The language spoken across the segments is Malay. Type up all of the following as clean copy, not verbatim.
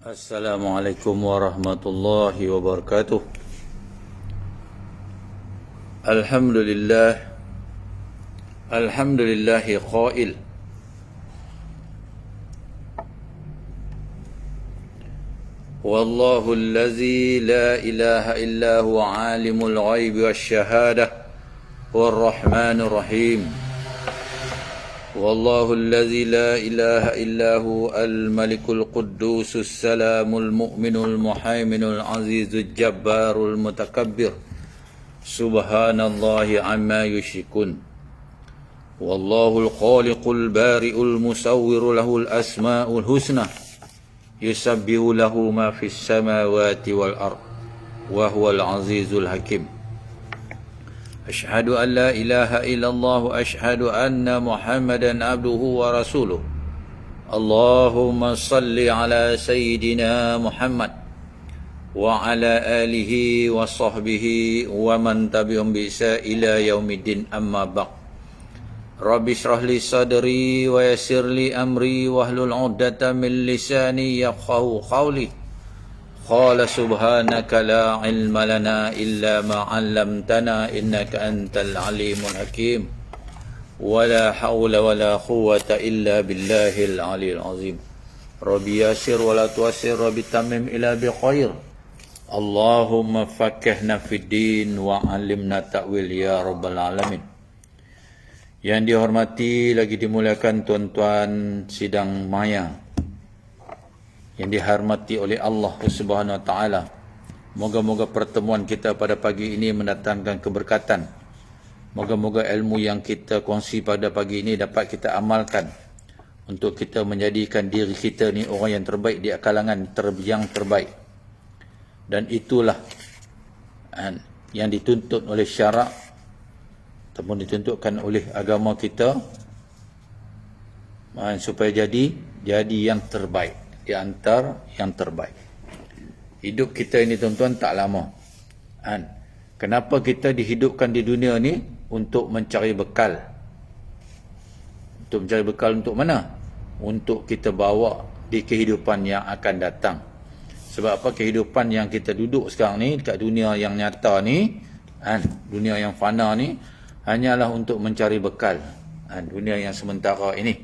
Assalamualaikum warahmatullahi wabarakatuh. Alhamdulillah. Alhamdulillahi qail. Wallahu allazi la ilaha illa huwa alimul ghaibi wasyahadah warrahmanur rahim. والله الذي لا إله إلا هو الملك القدوس السلام المؤمن المهيمن العزيز الجبار المتكبر سبحان الله عما يشركون والله الخالق البارئ المصور له الأسماء الحسنى يسبح له ما في السماوات والأرض وهو العزيز الحكيم أشهد أن لا إله إلا الله وأشهد أن محمدا عبده ورسوله اللهم صل على سيدنا محمد وعلى آله وصحبه ومن تبعهم بإحسان إلى يوم الدين أما بعد رب اشرح لي صدري ويسر لي أمري واحلل عقدة من لساني يفقهوا قولي قال سبحانك لا علم لنا إلا ما علمتنا إنك أنت العليم الحكيم ولا حول ولا قوة إلا بالله العلي العظيم ربي يسر ولا تعسر ربي تمم إلى بخير اللهم فقهنا في الدين وعلمنا تأويل يا رب العالمين. Yang dihormati lagi dimuliakan tuan-tuan sidang maya yang dihormati oleh Allah Subhanahu Wa Taala. Moga-moga pertemuan kita pada pagi ini mendatangkan keberkatan. Moga-moga ilmu yang kita kongsi pada pagi ini dapat kita amalkan untuk kita menjadikan diri kita ni orang yang terbaik di kalangan yang terbaik. Dan itulah yang dituntut oleh syarak ataupun dituntutkan oleh agama kita supaya jadi yang terbaik di antara yang terbaik. Hidup kita ini tuan-tuan tak lama. Kenapa kita dihidupkan di dunia ni? Untuk mencari bekal. Untuk mencari bekal untuk mana? Untuk kita bawa di kehidupan yang akan datang. Sebab apa? Kehidupan yang kita duduk sekarang ni, dekat dunia yang nyata ni, dunia yang fana ni, hanyalah untuk mencari bekal. Dunia yang sementara ini,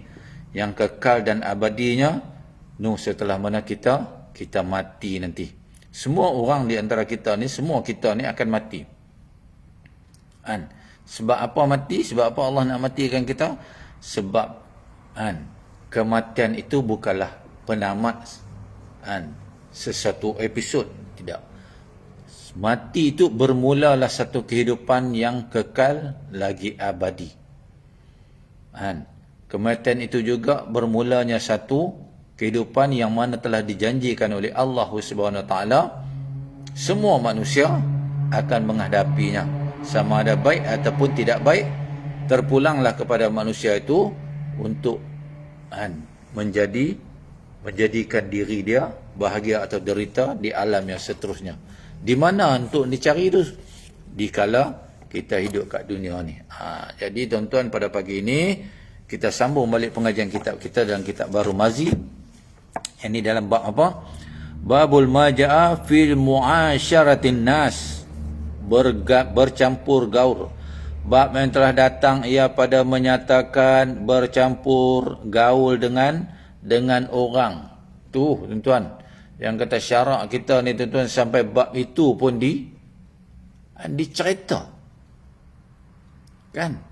yang kekal dan abadinya, setelah mana kita mati nanti. Semua orang di antara kita ni, semua kita ni akan mati. Sebab apa mati? Sebab apa Allah nak matikan kita? Sebab kematian itu bukanlah penamat sesuatu episod. Tidak. Mati itu bermulalah satu kehidupan yang kekal lagi abadi. Kematian itu juga bermulanya satu kehidupan yang mana telah dijanjikan oleh Allah Subhanahu Wa Taala, semua manusia akan menghadapinya, sama ada baik ataupun tidak baik. Terpulanglah kepada manusia itu untuk menjadikan diri dia bahagia atau derita di alam yang seterusnya. Di mana untuk dicari itu? Dikala kita hidup kat dunia ni. Jadi tuan-tuan, pada pagi ini kita sambung balik pengajian kitab kita dalam kitab Baru Mazi. Ini dalam bab apa? Babul maja'a fil mu'asyaratin nas, bercampur gaul. Bab yang telah datang ia pada menyatakan bercampur gaul dengan orang. Tu tuan-tuan, yang kata syarak kita ni tuan-tuan, sampai bab itu pun dicerita.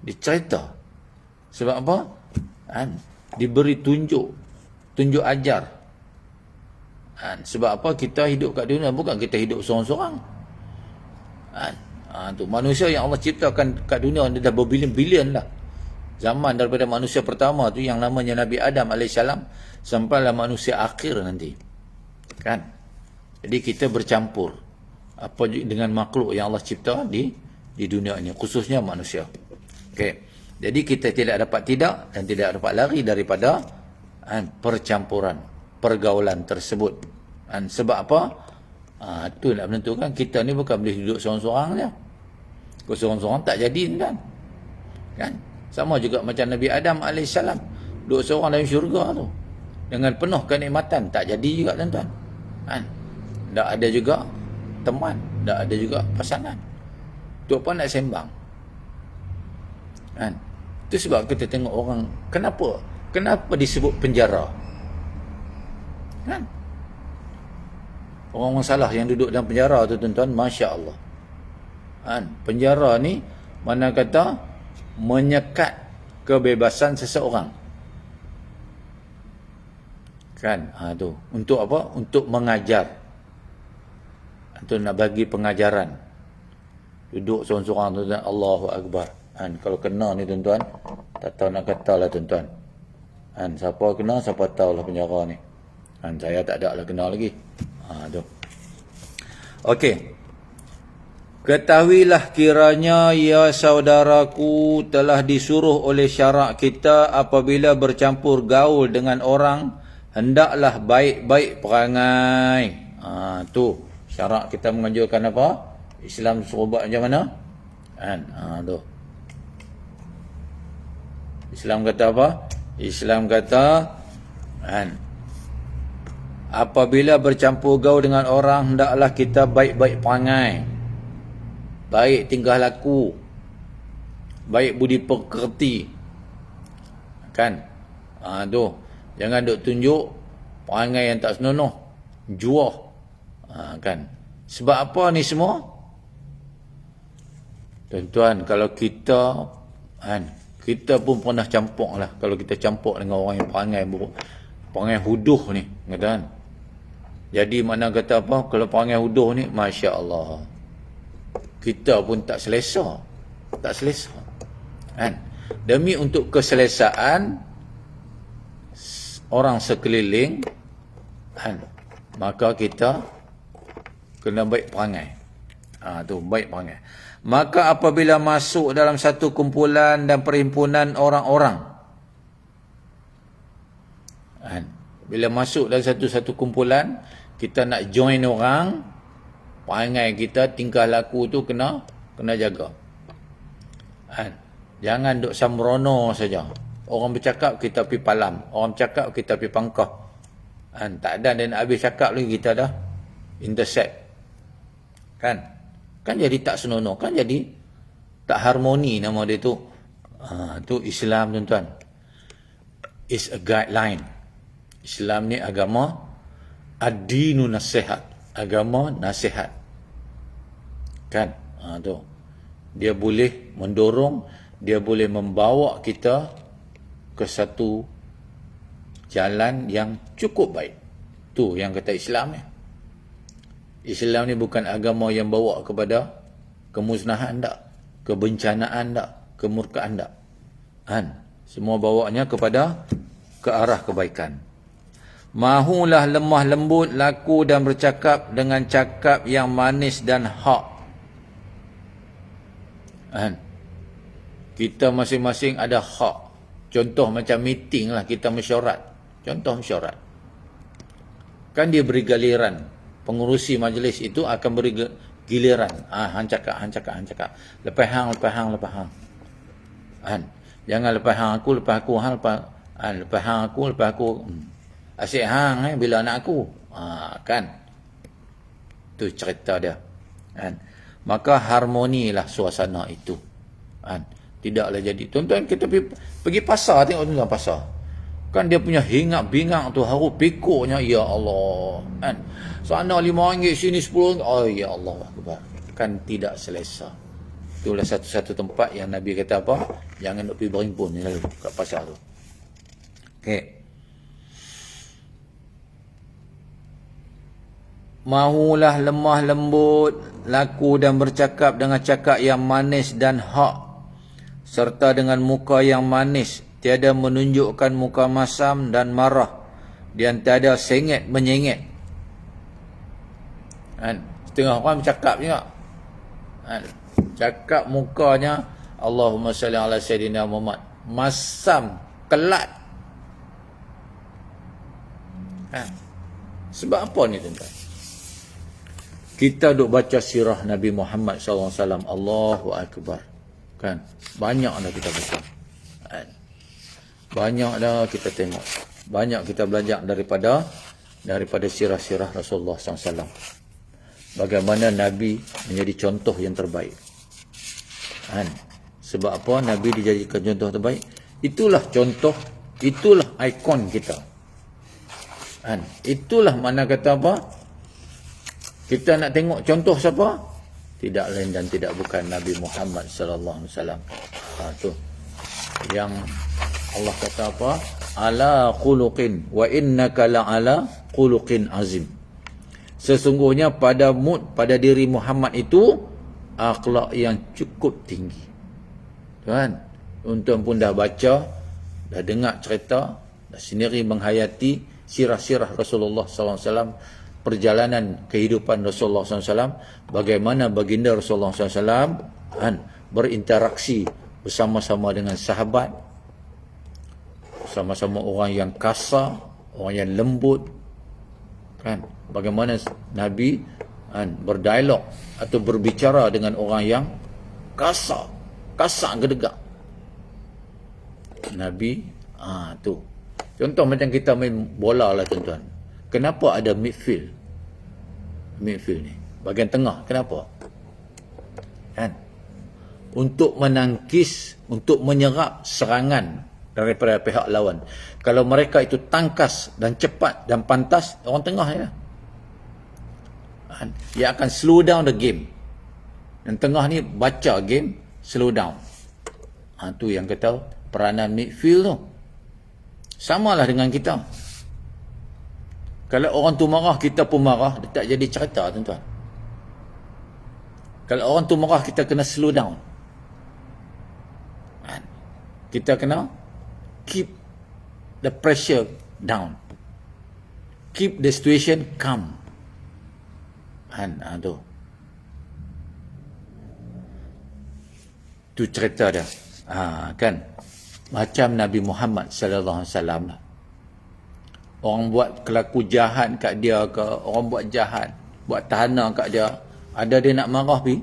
Dicerita. Sebab apa? Diberi tunjuk ajar. Sebab apa? Kita hidup kat dunia, bukan kita hidup seorang-seorang. Tu manusia yang Allah ciptakan kat dunia ni dah berbilion-bilion dah. Zaman daripada manusia pertama tu yang namanya Nabi Adam AS sampailah manusia akhir nanti. Jadi kita bercampur apa dengan makhluk yang Allah cipta di dunia ini, khususnya manusia. Jadi kita tidak dapat dan tidak dapat lari daripada percampuran, pergaulan tersebut. Sebab apa? Itu nak menentukan kita ni bukan boleh duduk seorang-seorang je. Kalau seorang-seorang tak jadi kan? Sama juga macam Nabi Adam AS, duduk seorang dalam syurga tu dengan penuh kenikmatan, tak jadi juga tuan-tuan. Kan? Tak ada juga teman, tak ada juga pasangan. Tu apa nak sembang? Kan? Itu sebab kita tengok orang, kenapa disebut penjara? Kan? Orang-orang salah yang duduk dalam penjara tu tuan-tuan, Masya Allah. Kan? Penjara ni mana kata menyekat kebebasan seseorang. Kan? Tu. Untuk apa? Untuk mengajar. Untuk nak bagi pengajaran. Duduk seorang-seorang tuan-tuan, Allahu Akbar. Kan? Kalau kena ni tuan-tuan, tak tahu nak kata lah tuan-tuan. Kan? Siapa kena, siapa tahu lah penjara ni. Kan? Saya tak ada lah kena lagi. Tu. Okey. Ketahuilah kiranya ya saudaraku telah disuruh oleh syarak kita apabila bercampur gaul dengan orang hendaklah baik-baik perangai. Tu syarak kita menganjurkan apa? Islam suruh buat macam mana? Kan? Tu. Islam kata apa? Islam kata kan, apabila bercampur gaul dengan orang hendaklah kita baik-baik perangai, baik tingkah laku, baik budi pekerti. Kan? Tu. Jangan duk tunjuk perangai yang tak senonoh, juah. Kan? Sebab apa ni semua? Tuan-tuan, kalau kita kan, kita pun pernah campur lah. Kalau kita campur dengan orang yang perangai buruk, perangai huduh ni, kata kan. Jadi mana kata apa, kalau perangai huduh ni, Masya Allah, kita pun tak selesa. Tak selesa. Kan? Demi untuk keselesaan orang sekeliling, kan, maka kita kena baik perangai. Tu, baik perangai. Maka apabila masuk dalam satu kumpulan dan perhimpunan orang-orang, kan, bila masuk dalam satu kumpulan, kita nak join orang, perangai kita, tingkah laku tu kena jaga. Kan? Jangan duk sembrono saja. Orang bercakap kita pergi palam, orang bercakap kita pergi pangkah. Kan? Tak ada dan habis cakap lagi kita dah intercept. Kan? Kan jadi tak senonoh, kan jadi tak harmoni nama dia tu. Tu Islam tuan-tuan. Is a guideline. Islam ni agama ad-dinu nasihat, agama nasihat. Kan? Tu. Dia boleh mendorong, dia boleh membawa kita ke satu jalan yang cukup baik. Tu yang kata Islam ni. Islam ni bukan agama yang bawa kepada kemusnahan tak, kebencanaan tak, kemurkaan tak. Kan? Semua bawanya kepada ke arah kebaikan. Mahulah lemah lembut, laku dan bercakap dengan cakap yang manis dan hak. Kan? Kita masing-masing ada hak. Contoh macam meeting lah, kita mesyuarat. Contoh mesyuarat. Kan dia beri giliran. Pengurusi majlis itu akan beri giliran. Hang cakap. Lepas hang. Kan? Jangan lepas hang aku, lepas aku hang, lepas hang aku, lepas aku. Asyik hang bila anak aku. Kan? Tu cerita dia. Kan? Maka harmonilah suasana itu. Kan? Tidaklah jadi. Tuan-tuan, kita pergi pasar, tengok tuan-tuan pasar. Kan dia punya hingap-bingap tu, haru pikuknya, ya Allah. Kan? Sana RM5, sini RM10. Oh ya Allah. Kan tidak selesa. Itulah satu-satu tempat yang Nabi kata apa? Jangan nak pergi berhimpun ni lalu kat pasar tu. Okey. Mahulah lemah lembut, laku dan bercakap dengan cakap yang manis dan hak, serta dengan muka yang manis, tiada menunjukkan muka masam dan marah, dan tiada sengit menyengit. Kan? Setengah orang bercakap juga. Kan? Cakap mukanya, Allahumma salli ala Sayyidina Muhammad, masam, kelat. Kan? Sebab apa ni tuan-tuan? Kita duk baca sirah Nabi Muhammad SAW. Allahu Akbar. Kan? Banyak dah kita baca. Kan? Banyak dah kita tengok. Banyak kita belajar daripada daripada sirah-sirah Rasulullah SAW. Bagaimana Nabi menjadi contoh yang terbaik. Kan? Sebab apa Nabi dijadikan contoh terbaik? Itulah contoh, itulah ikon kita. Kan? Itulah mana kata apa? Kita nak tengok contoh siapa? Tidak lain dan tidak bukan Nabi Muhammad sallallahu alaihi wasallam. Tu yang Allah kata apa? Ala khuluqin wa innaka la'ala khuluqin azim. Sesungguhnya pada diri Muhammad itu akhlak yang cukup tinggi. Kan? Tuan pun dah baca, dah dengar cerita, dah sendiri menghayati sirah-sirah Rasulullah SAW, perjalanan kehidupan Rasulullah SAW, bagaimana baginda Rasulullah SAW kan, berinteraksi bersama-sama dengan sahabat, bersama-sama orang yang kasar, orang yang lembut, kan? Bagaimana Nabi kan, berdialog atau berbicara dengan orang yang kasar gedegak. Nabi tu. Contoh macam kita main bola lah tuan-tuan. Kenapa ada midfield? Midfield ni, bahagian tengah. Kenapa? Kan? Untuk menangkis, untuk menyerap serangan daripada pihak lawan. Kalau mereka itu tangkas dan cepat dan pantas, orang tengah ya. Kan? Dia akan slow down the game. Dan tengah ni baca game, slow down. Tu yang kata peranan midfield tu. Samalah dengan kita. Kalau orang tu marah, kita pun marah, dia tak jadi cerita tuan-tuan. Kalau orang tu marah, kita kena slow down. Kita kena keep the pressure down. Keep the situation calm. Tu. Tu cerita dia. Kan? Macam Nabi Muhammad sallallahu alaihi wasallam lah. Orang buat kelaku jahat kat dia ke, orang buat jahat, buat tahana kat dia, ada dia nak marah pi.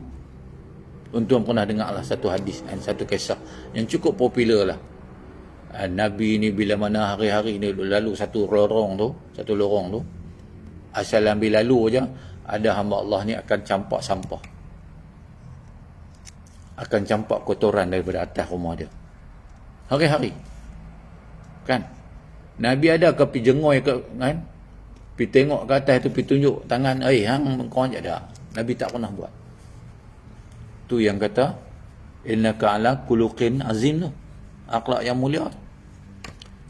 Tuan-tuan pernah dengar lah satu hadis, satu kisah yang cukup popular lah. Nabi ni bila mana hari-hari ni lalu satu lorong tu, asal ambil lalu je, ada hamba Allah ni akan campak sampah, akan campak kotoran daripada atas rumah dia hari-hari. Kan? Nabi ada ke pergi jengoi ke, kan? Pergi tengok ke atas tu, pergi tunjuk tangan, hang korang je ada. Nabi tak pernah buat. Tu yang kata innaka ala khuluqin azim tu, akhlak yang mulia.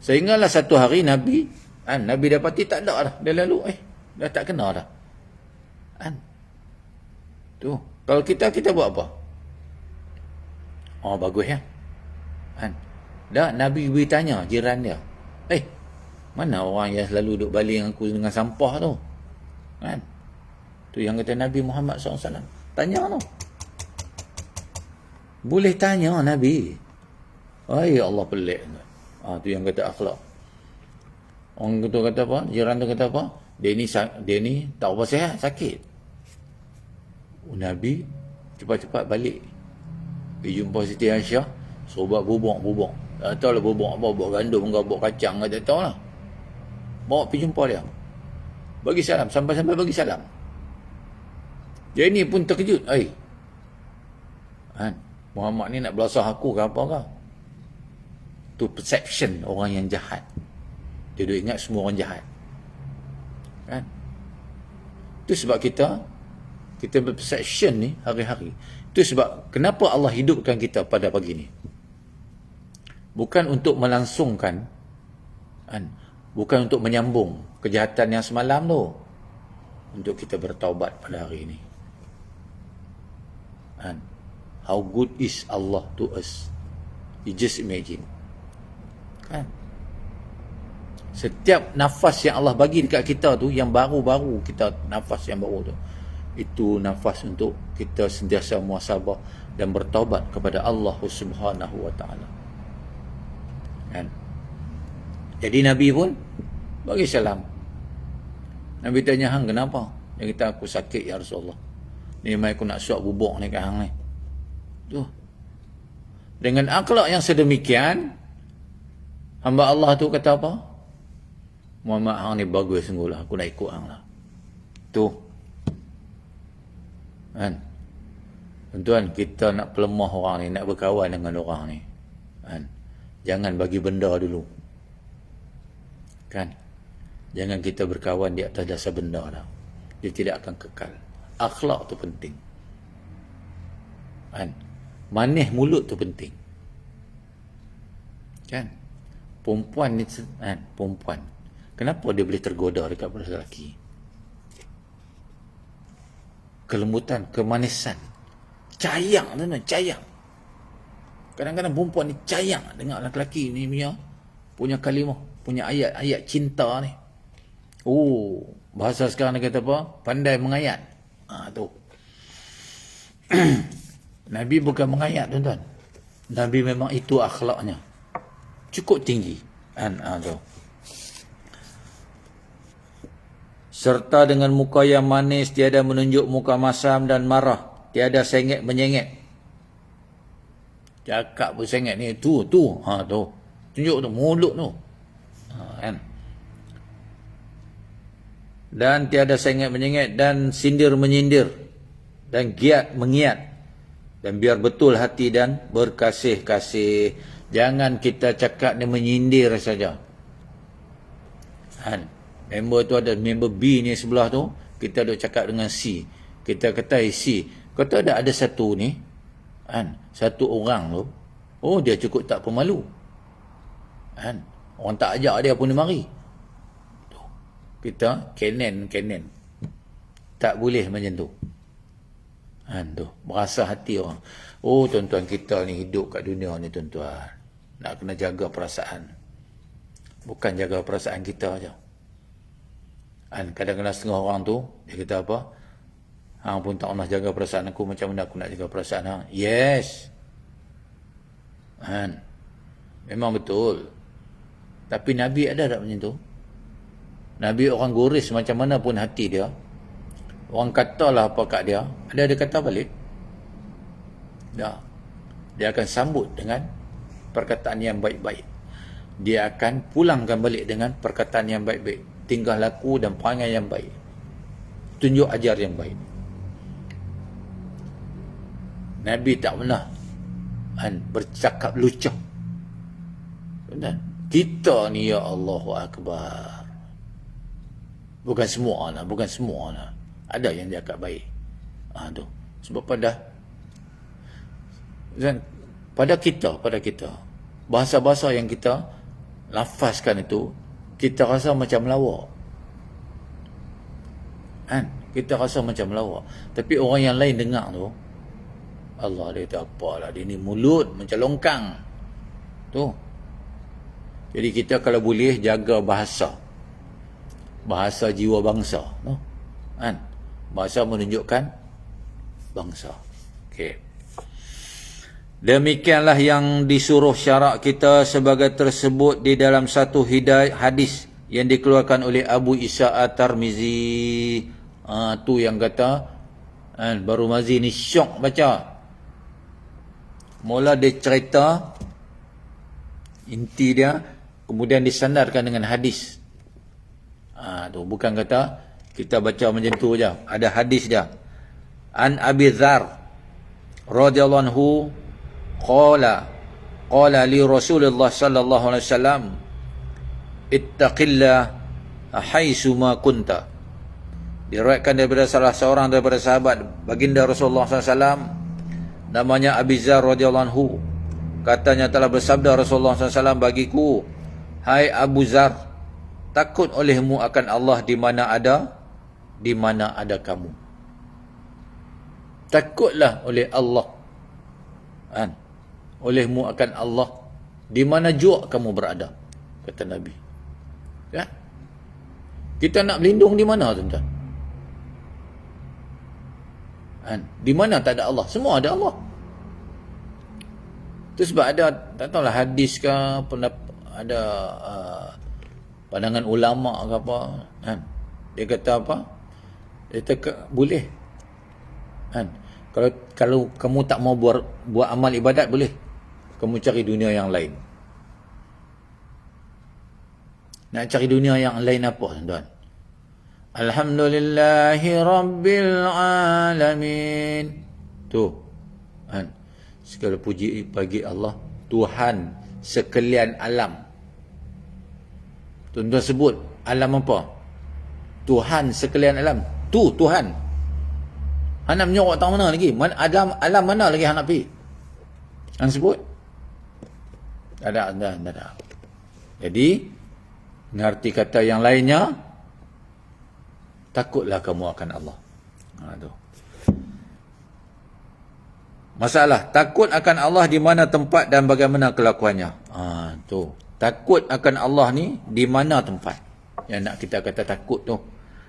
Sehinggalah satu hari Nabi dapati tak ada dah, dia lalu dah tak kena dah. Tu kalau kita buat apa? Bagus ya. Dah Nabi bertanya jiran dia, mana orang yang selalu duduk baling aku dengan sampah tu? Kan? Tu yang kata Nabi Muhammad SAW. Tanya tu. Boleh tanya Nabi. Allah pelik. Tu yang kata akhlak. Orang tu kata apa? Jiran tu kata apa? Dia ni tak apa sihat, sakit. Nabi cepat-cepat balik. Pergi jumpa Siti Aisyah, suruh buat bubuk. Tak tahu lah bubuk apa, buat gandum ke, buat kacang ke, tak tahu lah. Bawa pergi jumpa dia. Bagi salam, sampai-sampai bagi salam. Dia ni pun terkejut. Muhammad ni nak belasah aku ke apa ke? Tu perception orang yang jahat. Dia duk ingat semua orang jahat. Kan? Itu sebab kita berperception ni hari-hari. Itu sebab kenapa Allah hidupkan kita pada pagi ni. Bukan untuk melangsungkan, bukan untuk menyambung kejahatan yang semalam tu, untuk kita bertaubat pada hari ini. How good is Allah to us? You just imagine. Kan? Setiap nafas yang Allah bagi dekat kita tu, yang baru-baru kita, nafas yang baru tu, itu nafas untuk kita sentiasa muhasabah dan bertaubat kepada Allah Subhanahu wa taala. Kan? Jadi Nabi pun bagi salam. Nabi tanya, hang kenapa? Dia kata, aku sakit ya Rasulullah. Ni mai aku nak suap bubuk ni kat hang ni. Tu. Dengan akhlak yang sedemikian, hamba Allah tu kata apa? Muhammad hang ni bagus sungguh lah, aku nak ikut hang lah. Tu. Kan? Tuan-tuan, kita nak pelemah orang ni, nak berkawan dengan orang ni. Kan? Jangan bagi benda dulu. Kan? Jangan kita berkawan di atas dasar benda dah. Dia tidak akan kekal. Akhlak tu penting. Kan? Manis mulut tu penting. Kan? Perempuan ni, kan? Perempuan. Kenapa dia boleh tergoda dekat lelaki? Kelembutan, kemanisan. Cayang tu, cayang. Kadang-kadang perempuan ni cayang dengan lelaki ni punya kalimah, punya ayat-ayat cinta ni. Oh, bahasa sekarang dia kata apa? Pandai mengayat. Tu. Nabi bukan mengayat, tuan-tuan. Nabi memang itu akhlaknya. Cukup tinggi. Tu. Serta dengan muka yang manis, tiada menunjuk muka masam dan marah, tiada sengit menyengit. Cakap pun sengit ni, tu. Tu. Tunjuk tu, mulut tu. Kan? Dan tiada sengit menyengit dan sindir menyindir dan giat mengiat, dan biar betul hati dan berkasih-kasih. Jangan kita cakap ni menyindir saja. Kan? Member tu ada member B ni sebelah tu, kita duk cakap dengan C. Kita kata C, kata ada satu ni, kan? Satu orang tu, oh dia cukup tak pemalu. Kan? Orang tak ajak dia pun dia mari. Tu. Kita kenen. Tak boleh macam tu. Kan tu, berasa hati orang. Oh tuan-tuan, kita ni hidup kat dunia ni tuan-tuan, nak kena jaga perasaan. Bukan jaga perasaan kita aja. Kan kadang-kadang setengah orang tu dia kata apa? Hang pun tak pernah jaga perasaan aku, macam mana aku nak jaga perasaan hang? Yes. Kan? Memang betul. Tapi Nabi ada tak macam tu? Nabi orang guris macam mana pun hati dia. Orang katalah apa kat dia, ada kata balik. Dah. Dia akan sambut dengan perkataan yang baik-baik. Dia akan pulangkan balik dengan perkataan yang baik-baik. Tingkah laku dan perangai yang baik. Tunjuk ajar yang baik. Nabi tak pernah bercakap lucah. Dan kita ni, ya Allahu Akbar. Bukan semua lah. Ada yang cakap baik. Tu. Sebab pada kita, bahasa-bahasa yang kita lafazkan itu, kita rasa macam melawak. Kan? Kita rasa macam melawak. Tapi orang yang lain dengar tu, Allah, dia kata apalah, dia ni mulut macam longkang. Tu. Jadi kita kalau boleh jaga bahasa jiwa bangsa. Tu. Kan? Bahasa menunjukkan bangsa. Okey. Demikianlah yang disuruh syarak kita sebagai tersebut di dalam satu hadis yang dikeluarkan oleh Abu Isa At-Tirmizi. Tu yang kata, baru Mazi ni syok baca. Mula dia cerita inti dia, kemudian disandarkan dengan hadis. Tu bukan kata kita baca macam tu je, ada hadis dia. An Abi Dzar radhiyallahu anhu qala li Rasulullah sallallahu alaihi wasallam ittaqillah haitsu ma kunta. Diriwayatkan daripada salah seorang daripada sahabat baginda Rasulullah sallallahu alaihi wasallam, namanya Abi Dzar radhiyallahu anhu, katanya telah bersabda Rasulullah sallallahu alaihi wasallam bagiku, hai Abu Dzar, takut olehmu akan Allah di mana ada kamu. Takutlah oleh Allah, kan? Olehmu akan Allah di mana jua kamu berada, kata Nabi. Ya? Kita nak berlindung di mana, tuan-tuan? Kan? Di mana tak ada Allah? Semua ada Allah. Itu sebab ada, tak tahulah hadis ke, ada pandangan ulama ke apa, kan? Dia kata apa? Dia kata boleh, kan? Kalau kamu tak mau buat amal ibadat, boleh kamu cari dunia yang lain. Nak cari dunia yang lain apa, tuan-tuan? Alhamdulillahi Rabbil Alamin. Tu. Kan? Segala puji bagi Allah, Tuhan sekalian alam. Tuan-tuan sebut alam apa? Tuhan sekalian alam. Tu Tuhan. Hang nak menyorok tak mana lagi? Alam mana lagi hang nak pergi? Hang sebut? Tak ada. Jadi, mengerti kata yang lainnya, takutlah kamu akan Allah. Tu. Masalah, takut akan Allah di mana tempat dan bagaimana kelakuannya. Tu. Takut akan Allah ni di mana tempat. Yang nak kita kata takut tu.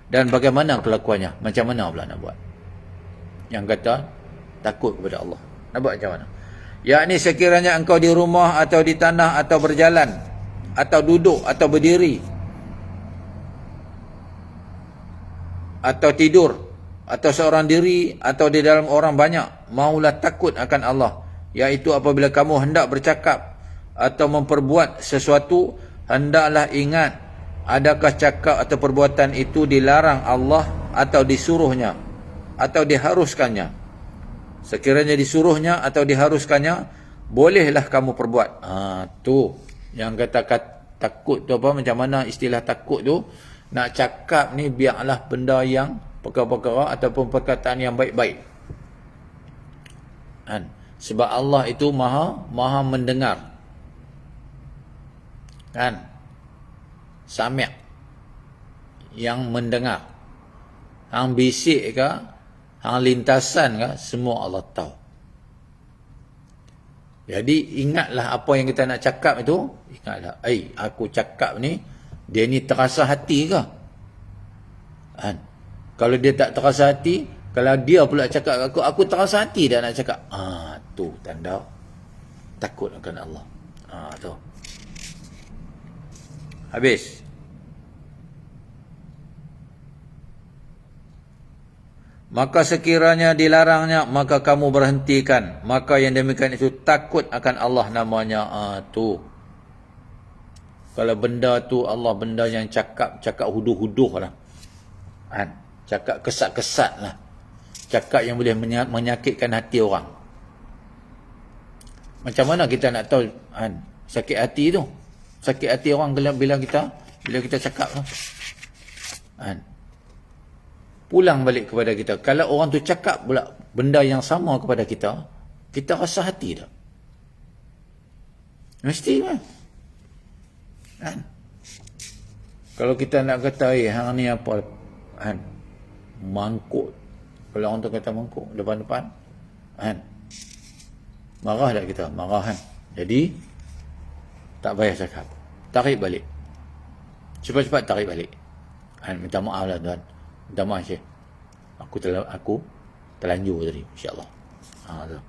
Dan bagaimana kelakuannya. Macam mana pula nak buat? Yang kata takut kepada Allah. Nak buat macam mana? Yakni sekiranya engkau di rumah atau di tanah atau berjalan atau duduk atau berdiri atau tidur atau seorang diri atau di dalam orang banyak, maulah takut akan Allah, iaitu apabila kamu hendak bercakap atau memperbuat sesuatu, hendaklah ingat adakah cakap atau perbuatan itu dilarang Allah atau disuruhnya atau diharuskannya. Sekiranya disuruhnya atau diharuskannya, bolehlah kamu perbuat. Tu yang kata takut tu apa, macam mana istilah takut tu. Nak cakap ni biarlah benda yang perkara-perkara ataupun perkataan yang baik-baik. Kan? Sebab Allah itu maha mendengar. Kan? Sami' yang mendengar. Hang bisik ke, hang lintasan ke, semua Allah tahu. Jadi ingatlah apa yang kita nak cakap itu. Ingatlah, aku cakap ni, dia ni terasa hati ke? Kan? Kalau dia tak terasa hati, kalau dia pula cakap aku terasa hati dah nak cakap. Tu tanda takut akan Allah. Tu. Habis. Maka sekiranya dilarangnya, maka kamu berhentikan. Maka yang demikian itu takut akan Allah namanya. Tu. Kalau benda tu Allah, benda yang cakap huduh-huduh lah. Kan? Cakap kesat-kesat lah. Cakap yang boleh menyakitkan hati orang. Macam mana kita nak tahu kan? Sakit hati tu? Sakit hati orang bila kita cakap tu. Kan? Pulang balik kepada kita. Kalau orang tu cakap pula benda yang sama kepada kita, kita rasa hati tak? Mesti kan? Kan? Kalau kita nak kata, hang ni apa? Kan? Mangkuk. Kalau orang tu kata mangkuk depan-depan, kan? Marah tak kita? Marah kan? Jadi, tak payah cakap. Tarik balik. Cepat-cepat tarik balik. Kan? Minta maaf lah tuan. Minta maaf Syekh. Aku terlanjur tadi, insya-Allah. Tu.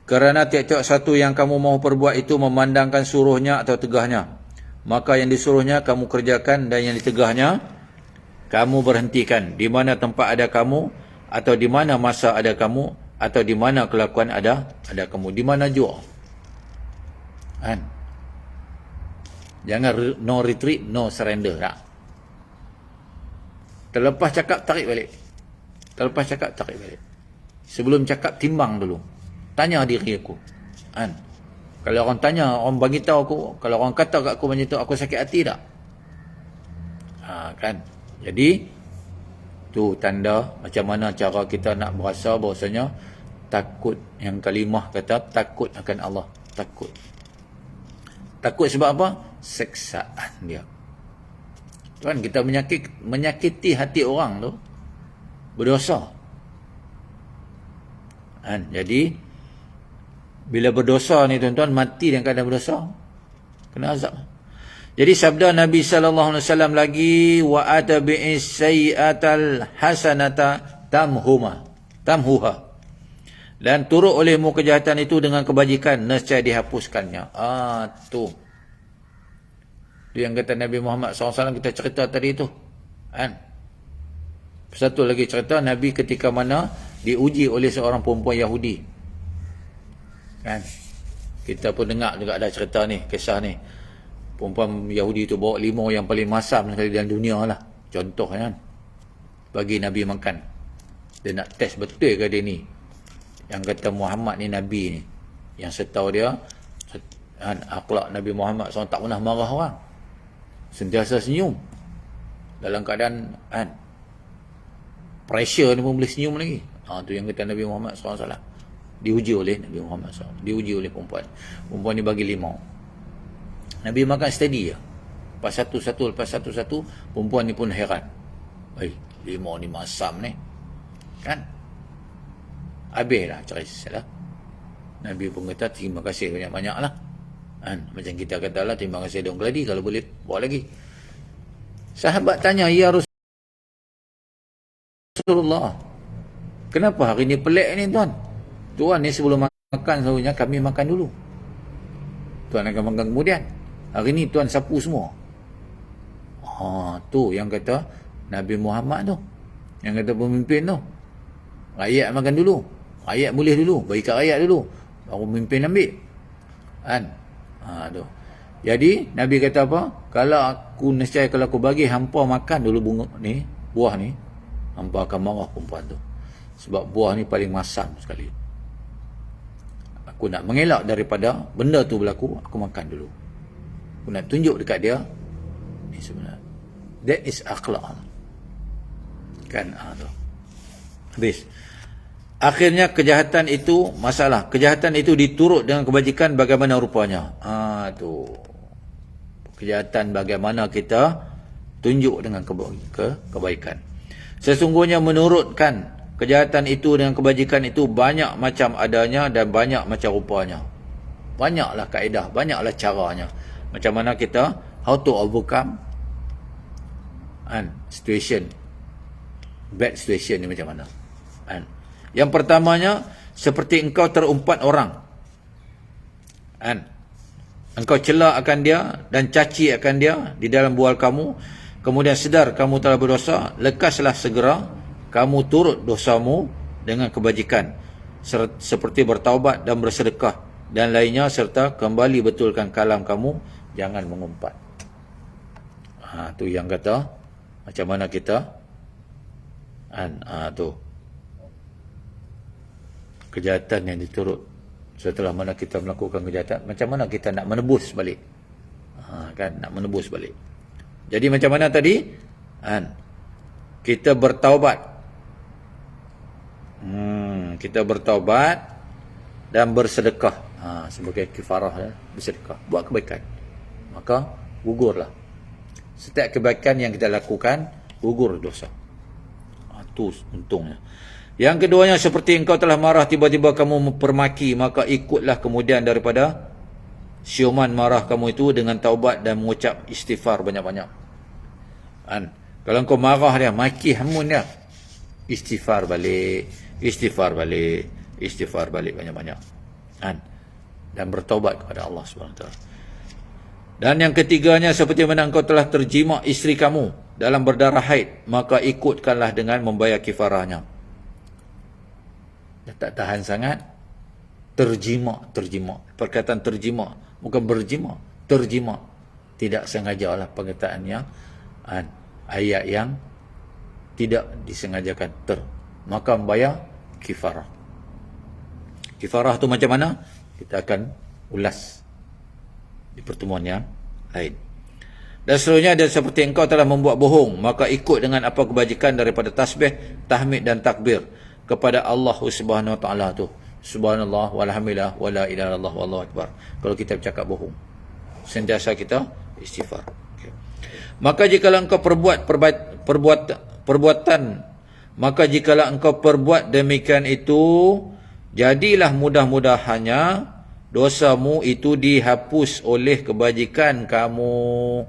Kerana tiap-tiap satu yang kamu mahu perbuat itu memandangkan suruhnya atau tegahnya, maka yang disuruhnya kamu kerjakan dan yang ditegahnya kamu berhentikan. Di mana tempat ada kamu, atau di mana masa ada kamu, atau di mana kelakuan ada kamu. Di mana jua. Kan? Jangan no retreat, no surrender. Tak? Terlepas cakap, tarik balik. Terlepas cakap, tarik balik. Sebelum cakap, timbang dulu. Tanya diri aku. Kan? Kalau orang tanya, orang bagi tahu aku, kalau orang kata kat aku macam tu, aku sakit hati tak? Kan? Jadi, tu tanda macam mana cara kita nak berasa bahasanya takut. Yang kalimah kata takut akan Allah. Takut. Takut sebab apa? Seksaan dia. Kan kita menyakiti hati orang tu berdosa. Kan? Jadi bila berdosa ni tuan-tuan, mati dalam keadaan berdosa, kena azab. Jadi sabda Nabi SAW lagi, wa atabi'is sayyi'atal hasanata tamhuha, dan turut olehmu kejahatan itu dengan kebajikan, nescaya dihapuskannya. Tu yang kata Nabi Muhammad SAW, kita cerita tadi tu. Kan? Satu lagi cerita Nabi ketika mana diuji oleh seorang perempuan Yahudi. Kan? Kita pun dengar juga ada cerita ni, kisah ni. Perempuan Yahudi tu bawa limau yang paling masam sekali dalam dunia lah. Contohnya kan. Bagi Nabi makan. Dia nak test betul ke dia ni. Yang kata Muhammad ni Nabi ni. Yang setahu dia, akhlak Nabi Muhammad SAW tak pernah marah orang. Sentiasa senyum. Dalam keadaan pressure ni pun boleh senyum lagi. Tu yang kata Nabi Muhammad SAW. Diuji oleh Nabi Muhammad SAW. Diuji oleh perempuan. Perempuan ni bagi limau. Nabi makan steady je. Lepas satu-satu, perempuan ni pun heran. Limau ni masam ni. Kan? Habislah cerita lah. Nabi pun kata, terima kasih banyak-banyak lah. Macam kita kata lah, terima kasih dong geladi. Kalau boleh, bawa lagi. Sahabat tanya, ya Rasulullah, kenapa hari ni pelik ni tuan? Tuan ni sebelum makan selalunya kami makan dulu. Tuan akan makan kemudian. Hari ni tuan sapu semua. Tu yang kata Nabi Muhammad tu. Yang kata pemimpin tu. Rakyat makan dulu. Rakyat boleh dulu. Bagi kat rakyat dulu. Baru pemimpin ambil. Tu. Jadi Nabi kata apa? Kalau aku bagi hampa makan dulu bunga ni, buah ni, hampa akan marah perempuan tu. Sebab buah ni paling masam sekali. Aku nak mengelak daripada benda tu berlaku, aku makan dulu. Aku nak tunjuk dekat dia, ni sebenarnya. That is akhlak. Kan? Tu. Habis. Akhirnya kejahatan itu, masalah. Kejahatan itu diturut dengan kebajikan bagaimana rupanya. Tu. Kejahatan bagaimana kita tunjuk dengan kebaikan. Sesungguhnya menurutkan kejahatan itu dengan kebajikan itu banyak macam adanya dan banyak macam rupanya. Banyaklah kaedah, banyaklah caranya. Macam mana kita, how to overcome situation, bad situation ni macam mana. Yang pertamanya, seperti engkau terumpat orang. Engkau cela akan dia dan caci akan dia di dalam bual kamu. Kemudian sedar kamu telah berdosa, lekaslah segera kamu turut dosamu dengan kebajikan. Seperti bertaubat dan bersedekah dan lainnya, serta kembali betulkan kalam kamu, jangan mengumpat. Tu yang kata, macam mana kita tu kejahatan yang diturut setelah mana kita melakukan kejahatan, macam mana kita nak menebus balik. Kan, nak menebus balik. Jadi macam mana tadi? Kita bertaubat. Kita bertaubat dan bersedekah. Sebagai kifarah ya, bersedekah, buat kebaikan. Maka gugurlah. Setiap kebaikan yang kita lakukan, gugur dosa. Itu untungnya. Yang keduanya, seperti engkau telah marah, tiba-tiba kamu mempermaki, maka ikutlah kemudian daripada siuman marah kamu itu dengan taubat dan mengucap istighfar banyak-banyak. Kalau engkau marah dia, maki hamun dia, istighfar balik, istighfar balik, istighfar balik banyak-banyak. Dan bertaubat kepada Allah SWT. Dan yang ketiganya, seperti mana engkau telah terjima isteri kamu dalam berdarah haid, maka ikutkanlah dengan membayar kifarahnya. Dia tak tahan sangat, terjima. Perkataan terjima, bukan berjima, terjima. Tidak sengaja lah perkataannya, ayat yang tidak disengajakan maka membayar kifarah. Kifarah tu macam mana? Kita akan ulas di pertemuan yang lain. Dan seterusnya, dan seperti engkau telah membuat bohong, maka ikut dengan apa kebajikan daripada tasbih, tahmid dan takbir kepada Allah Subhanahu Wa Taala tu. Subhanallah walhamdulillah wala ilaha illallah wallahu akbar. Kalau kita bercakap bohong, sentiasa kita istighfar. Maka jikalau engkau maka jikalau engkau perbuat demikian itu, jadilah mudah-mudahannya dosamu itu dihapus oleh kebajikan kamu.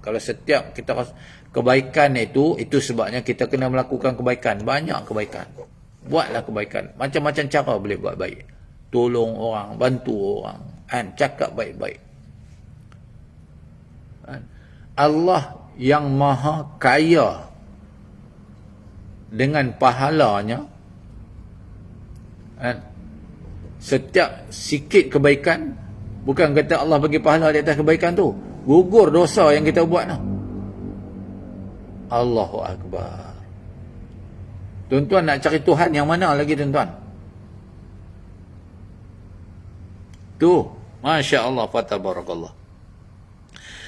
Kalau setiap kita kebaikan itu sebabnya kita kena melakukan kebaikan, banyak kebaikan. Buatlah kebaikan, macam-macam cara boleh buat baik. Tolong orang, bantu orang, cakap baik-baik. Allah yang maha kaya dengan pahalanya, setiap sikit kebaikan, bukan kata Allah bagi pahala di atas kebaikan tu, gugur dosa yang kita buat tu. Allahu Akbar. Tuan-tuan nak cari Tuhan yang mana lagi tuan-tuan? Tu, Masya Allah, fatabarakallah.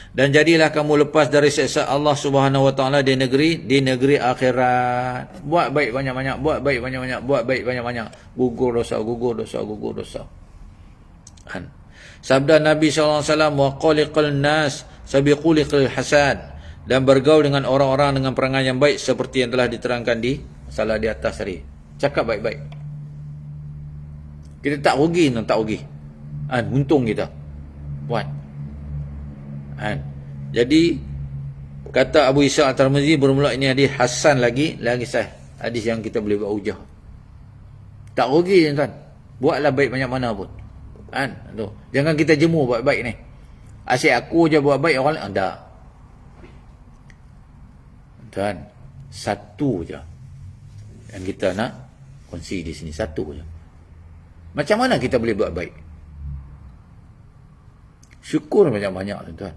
Dan jadilah kamu lepas dari siksa Allah Subhanahu Wa Taala di negeri akhirat. Buat baik banyak-banyak, buat baik banyak-banyak, buat baik banyak-banyak. Gugur dosa, gugur dosa, gugur dosa. Kan? Sabda Nabi SAW, wa qaliqal nas sabiquliqil hasad, dan bergaul dengan orang-orang dengan perangai yang baik seperti yang telah diterangkan di masalah di atas tadi. Cakap baik-baik. Kita tak rugi, tak rugi. Untung kita buat. Jadi kata Abu Isa At-Tirmizi, bermula ini hadis hasan lagi sahih, hadis yang kita boleh buat hujah. Tak rugi tuan-tuan. Buatlah baik banyak mana pun. Tu. Jangan kita jemu buat baik ni. Asyik aku je buat baik, orang lain tak. Tuan, satu je yang kita nak kongsi di sini, satu je. Macam mana kita boleh buat baik? Syukur banyak-banyak tuan-tuan.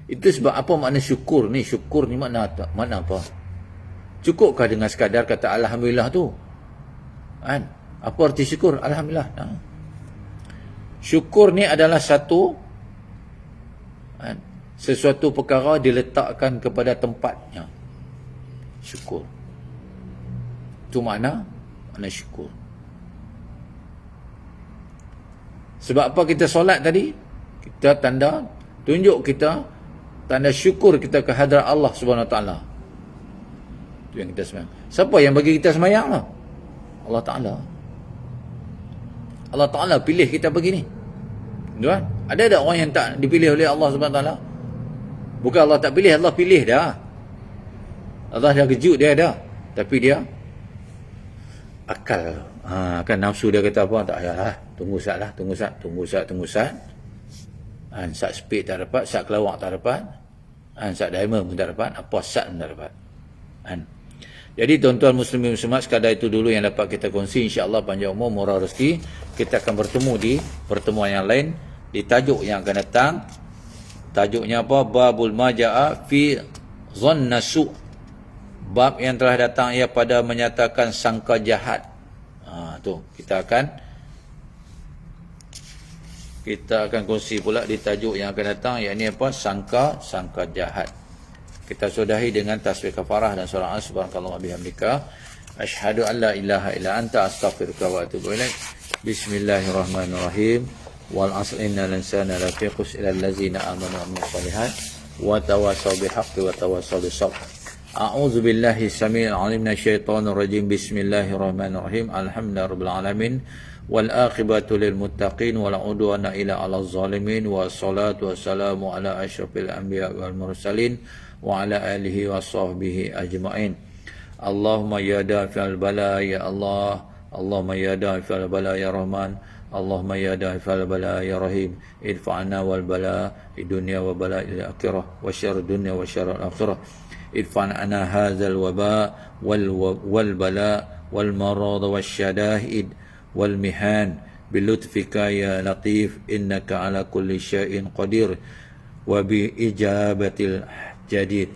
Itu sebab apa makna syukur ni? Syukur ni makna apa? Cukupkah dengan sekadar kata Alhamdulillah tu? Apa arti syukur? Alhamdulillah. Syukur ni adalah sesuatu perkara diletakkan kepada tempatnya. Syukur. Itu makna syukur. Sebab apa kita solat tadi? Kita tunjuk kita tanda syukur kita ke hadrat Allah Subhanahu Wa Taala. Itu yang kita sembahyang. Siapa yang bagi kita sembahyang lah? Allah Taala. Allah Taala pilih kita begini. Tuan, ada tak orang yang tak dipilih oleh Allah Subhanahu Wa Taala? Bukan Allah tak pilih, Allah pilih dah. Allah dah kejut dia dah. Tapi dia akal. Kan nafsu dia kata apa? Tak payahlah. Tunggu sat. Sat speed tak dapat, sat kelawak tak dapat. Sat diamond pun tak dapat, apa sat pun tak dapat. Jadi tuan-tuan muslimin muslimat, sekadar itu dulu yang dapat kita kongsi. InsyaAllah panjang umur, murah rezeki. Kita akan bertemu di pertemuan yang lain, di tajuk yang akan datang. Tajuknya apa? Babul maja'a fi zanna su'. Bab yang telah datang ia pada menyatakan sangka jahat. Tu kita akan kongsi pula di tajuk yang akan datang, iaitu apa? Sangka jahat. Kita sudahi dengan tasbih kafarah dan surah subhanakallah wa bihamdika asyhadu an la ilaha illa anta astaghfiruka wa atubu ilaik. Bismillahirrahmanirrahim. Wal 'asr innal insana lafi khusr illa allazina amanu wa amilus shalihat wa tawassaw bil haqqi wa tawassaw bis sabr. A'udzu billahi samii'il 'aliim minasyaitonir rajim. Bismillahirrahmanirrahim. Alhamdulillahirabbil alamin. Wal aqibatu lil muttaqin wala udwana illa 'alal zalimin. Wassalatu wassalamu ala asyrafil anbiya wal mursalin wa ala alihi washabbihi ajma'in. Allahumma ya dafi'al bala ya Allah. Allahumma ya dafi'al bala ya Rahman. Allahumma ya dafi'al bala ya Rahim. Idfa'na wal bala fid dunya wa bala il akhirah wa syarrud dunya wa syarrul akhirah. idfa'na hadzal waba wal bala wal marad wasyadahid wal mihan bilutfika ya latif innaka ala kulli syai'in qadir wa bi ijabatil jadid.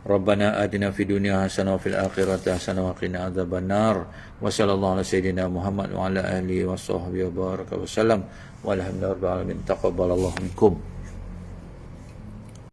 Rabbana atina fid dunya hasanah wa fil akhirati hasanah wa qina adzabannar. Wa sallallahu ala sayyidina Muhammad wa ala alihi wa sahbihi wa baraka wa sallam. Walhamdulillahi rabbil alamin. Taqabbalallahu minkum.